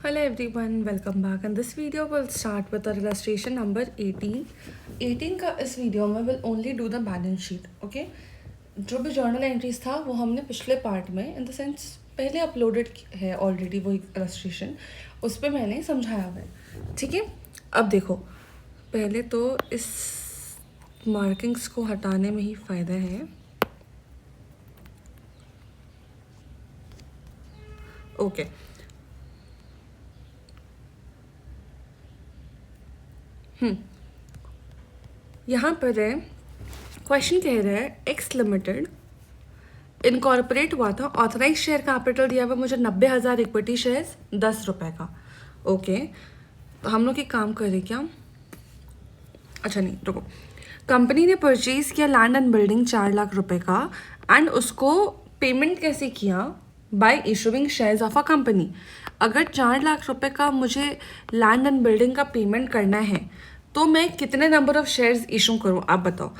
Hello everyone, welcome back. And this video will start with our illustration number 18. 18 का इस video में will only do the balance sheet, okay? जो भी journal entries था वो हमने पिछले पार्ट में इन द सेंस पहले अपलोडेड है ऑलरेडी वो illustration, उस पर मैंने समझाया हुआ है, ठीक है? अब देखो, पहले तो इस मार्किंग्स को हटाने में ही फ़ायदा है. ओके यहाँ पर है क्वेश्चन कह रहा है एक्स लिमिटेड इनकॉर्पोरेट हुआ था, ऑथराइज शेयर कैपिटल दिया हुआ मुझे 90,000 इक्विटी शेयर्स 10 रुपये का. ओके तो हम लोग एक काम करें क्या, अच्छा नहीं रुको, कंपनी ने परचेज किया लैंड एंड बिल्डिंग 4 लाख रुपए का एंड उसको पेमेंट कैसे किया, bye issuing shares of a company. अगर 4 लाख रुपए का मुझे लैंड एंड बिल्डिंग का पेमेंट करना है तो मैं कितने नंबर ऑफ शेयर्स इशू करूं, आप बताओ.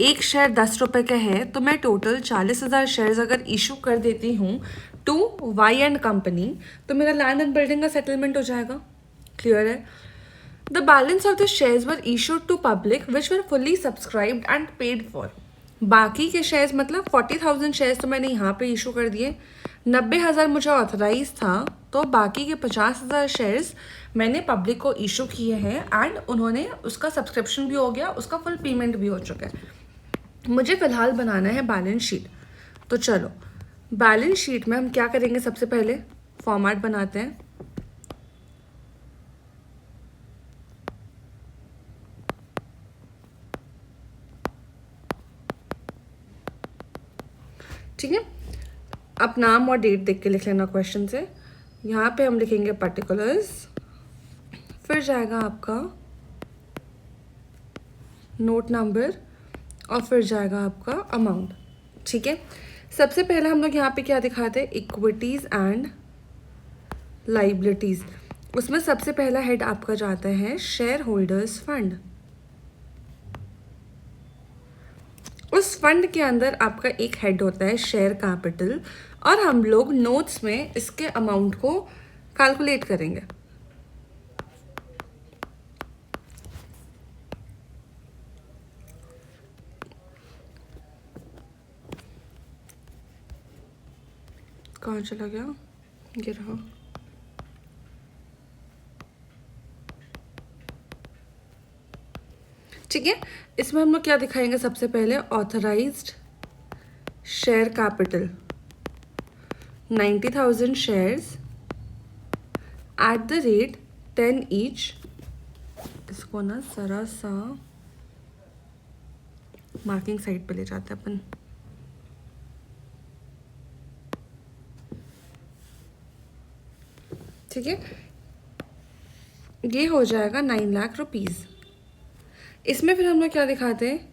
एक शेयर 10 रुपये का है तो मैं टोटल 40,000 शेयर्स अगर इशू कर देती हूँ टू वाई एंड कंपनी तो मेरा लैंड एंड बिल्डिंग का सेटलमेंट हो जाएगा. क्लियर है? The balance of the shares were issued to public which were fully subscribed and paid for. बाकी के शेयर्स मतलब 40,000 शेयर्स तो मैंने यहाँ पे इशू कर दिए, 90,000 मुझे ऑथराइज था तो बाकी के 50,000 शेयर्स मैंने पब्लिक को इशू किए हैं एंड उन्होंने उसका सब्सक्रिप्शन भी हो गया, उसका फुल पेमेंट भी हो चुका है. मुझे फ़िलहाल बनाना है बैलेंस शीट. तो चलो बैलेंस शीट में हम क्या करेंगे, सबसे पहले फॉर्मेट बनाते हैं. ठीक है, अब नाम और डेट देख के लिख लेना क्वेश्चन से. यहाँ पे हम लिखेंगे पर्टिकुलर्स, फिर जाएगा आपका नोट नंबर और फिर जाएगा आपका अमाउंट. ठीक है, सबसे पहले हम लोग यहाँ पे क्या दिखाते हैं, इक्विटीज़ एंड लाइबिलिटीज़. उसमें सबसे पहला हेड आपका जाता है शेयर होल्डर्स फंड. उस फंड के अंदर आपका एक हेड होता है शेयर कैपिटल और हम लोग नोट्स में इसके अमाउंट को कैलकुलेट करेंगे. कहाँ चला गया, ये रहा. ठीक है, इसमें हम लोग क्या दिखाएंगे, सबसे पहले authorised share capital 90,000 shares at the rate 10 each. इसको ना जरा सा मार्किंग साइड पे ले जाते हैं अपन. ठीक है, ये हो जाएगा 9 लाख रुपीज़. इसमें फिर हम लोग क्या दिखाते हैं,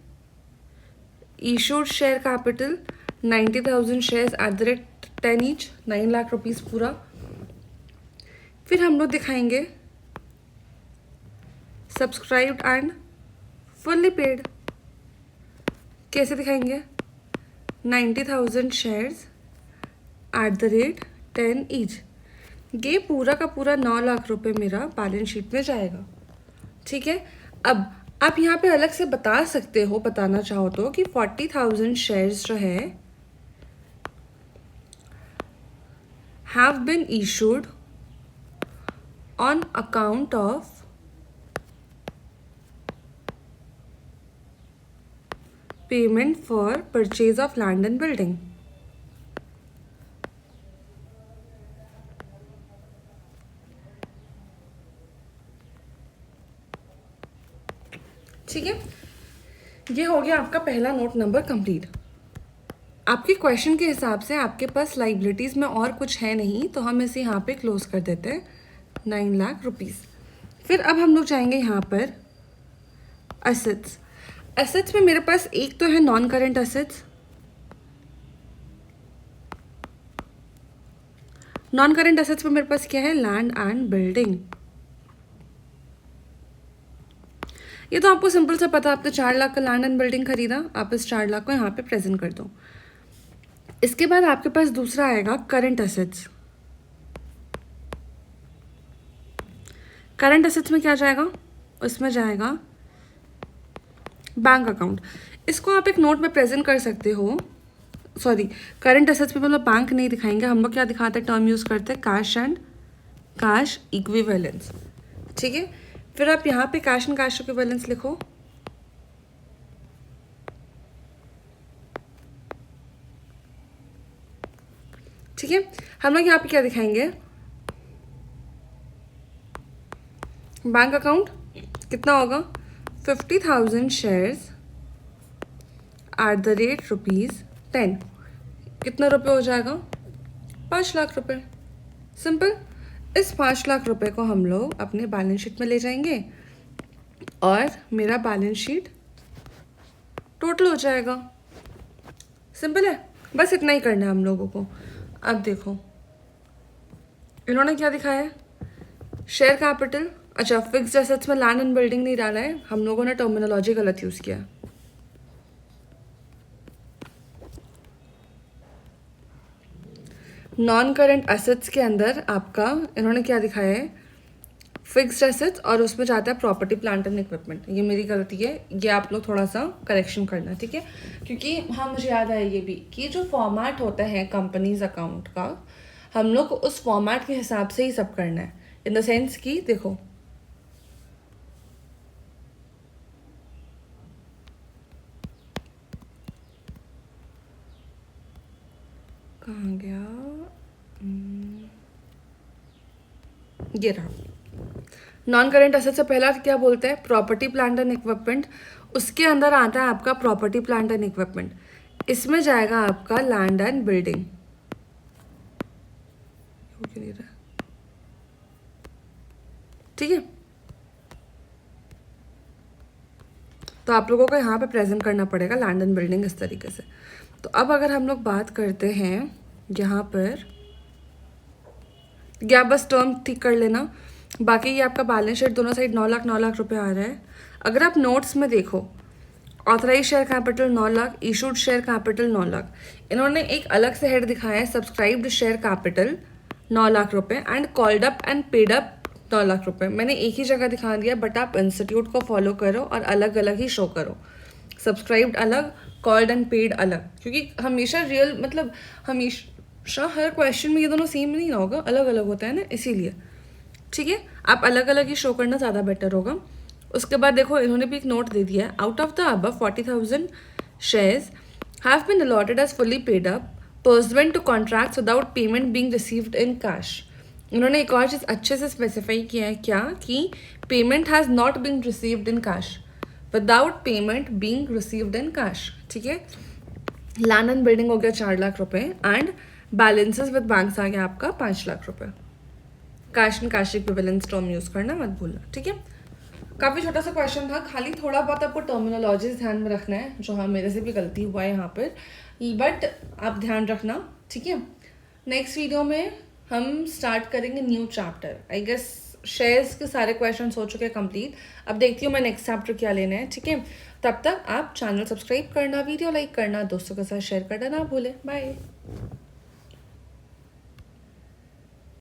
issued share capital 90,000 shares at the rate 10 each, 9 lakh rupees पूरा. फिर हम लोग दिखाएंगे सब्सक्राइब्ड एंड फुल्ली पेड. कैसे दिखाएंगे, 90,000 shares at the rate 10 each. ये पूरा का पूरा 9 लाख रुपए मेरा बैलेंस शीट में जाएगा. ठीक है, अब आप यहाँ पे अलग से बता सकते हो, बताना चाहो तो, कि 40,000 शेयर्स जो है have been issued on account of payment for purchase of land and building. ठीक है, ये हो गया आपका पहला नोट नंबर कंप्लीट. आपके क्वेश्चन के हिसाब से आपके पास लाइबिलिटीज़ में और कुछ है नहीं तो हम इसे यहाँ पे क्लोज कर देते हैं, 9 लाख रुपीज़. फिर अब हम लोग जाएंगे यहाँ पर एसेट्स. एसेट्स में मेरे पास एक तो है non current assets. Non current assets में मेरे पास क्या है, लैंड एंड बिल्डिंग. ये तो आपको सिंपल सा पता, आपने 4 लाख का लैंड एंड बिल्डिंग खरीदा, आप इस 4 लाख को यहाँ पे प्रेजेंट कर दो. इसके बाद आपके पास दूसरा आएगा करंट एसेट्स. करंट एसेट्स में क्या जाएगा, उसमें जाएगा बैंक अकाउंट। इसको आप एक नोट में प्रेजेंट कर सकते हो, सॉरी करंट एसेट्स में मतलब बैंक नहीं दिखाएंगे हम लोग, क्या दिखाते हैं, टर्म यूज़ करते हैं कैश एंड कैश इक्विवेलेंस, ठीक है। फिर आप यहाँ पे कैश एंड कैश इक्विवेलेंस लिखो, ठीक है। हम लोग यहाँ पे क्या दिखाएंगे, बैंक अकाउंट कितना होगा, 50,000 शेयर्स एट द रेट ₹10, कितना रुपये हो जाएगा, 5 लाख रुपए। सिंपल। इस 5 लाख रुपए को हम लोग अपने बैलेंस शीट में ले जाएंगे और मेरा बैलेंस शीट टोटल हो जाएगा। सिंपल है, बस इतना ही करना है हम लोगों को। अब देखो इन्होंने क्या दिखाया है, शेयर कैपिटल, अच्छा फिक्स्ड एसेट्स में लैंड एंड बिल्डिंग नहीं डाला है, हम लोगों ने टर्मिनोलॉजी गलत यूज़ किया। नॉन करंट एसेट्स के अंदर आपका इन्होंने क्या दिखाया है, फिक्स्ड एसेट्स, और उसमें जाता है प्रॉपर्टी प्लांट एंड इक्विपमेंट। ये मेरी गलती है, ये आप लोग थोड़ा सा करेक्शन करना, ठीक है। क्योंकि हाँ मुझे याद आया ये भी कि जो फॉर्मेट होता है कंपनीज अकाउंट का, हम लोग को उस फॉर्मेट के हिसाब से ही सब करना है। इन द सेंस कि देखो कहाँ गया, ये रहा। नॉन करेंट एसेट से पहला क्या बोलते हैं, प्रॉपर्टी प्लांट एंड इक्विपमेंट। उसके अंदर आता है आपका प्रॉपर्टी प्लांट एंड इक्विपमेंट, इसमें जाएगा आपका लैंड एंड बिल्डिंग, ठीक है। तो आप लोगों को यहाँ पे प्रेजेंट करना पड़ेगा लैंड एंड बिल्डिंग इस तरीके से। तो अब अगर हम लोग बात करते हैं यहाँ पर, या बस टर्म ठीक कर लेना, बाकी ये आपका बैलेंस शीट दोनों साइड 9 लाख रुपए आ रहा है। अगर आप नोट्स में देखो, authorise share capital 9 lakh, issued share capital 9 lakh, इन्होंने एक अलग से हेड दिखाया है सब्सक्राइब्ड शेयर कैपिटल 9 लाख रुपए and called up and paid up 9 lakh रुपए। मैंने एक ही जगह दिखा दिया, बट आप इंस्टीट्यूट को फॉलो करो और अलग अलग ही शो करो, सब्सक्राइब्ड अलग, कॉल्ड एंड पेड अलग, क्योंकि हमेशा रियल मतलब हमेशा हर क्वेश्चन में ये दोनों सेम नहीं होगा, अलग अलग होता है ना, इसीलिए, ठीक है। आप अलग अलग ही शो करना ज़्यादा बेटर होगा। उसके बाद देखो इन्होंने भी एक नोट दे दिया है, out of the above 40,000 shares have been allotted as fully paid up pursuant to contracts without payment being received in cash. इन्होंने एक और चीज़ अच्छे से स्पेसिफाई किया है, क्या कि payment has not been received in cash, without payment being received in cash, ठीक है। लैंड एंड बिल्डिंग हो गया 4 लाख रुपए एंड बैलेंसेस विद बैंक्स आ गया आपका 5 लाख रुपए। Cash and cash equivalence term use करना मत भूलना, ठीक है। काफ़ी छोटा सा क्वेश्चन था, खाली थोड़ा बहुत आपको टर्मिनोलॉजीज ध्यान में रखना है, जो हाँ मेरे से भी गलती हुआ है यहाँ पर, बट आप ध्यान रखना, ठीक है। नेक्स्ट वीडियो में हम स्टार्ट करेंगे new chapter. I guess shares के सारे क्वेश्चन हो चुके हैं कंप्लीट। अब देखती हूँ मैं नेक्स्ट चैप्टर क्या लेना है, ठीक है। तब तक आप चैनल सब्सक्राइब करना, वीडियो लाइक करना, दोस्तों के साथ शेयर करना ना भूलें। बाय।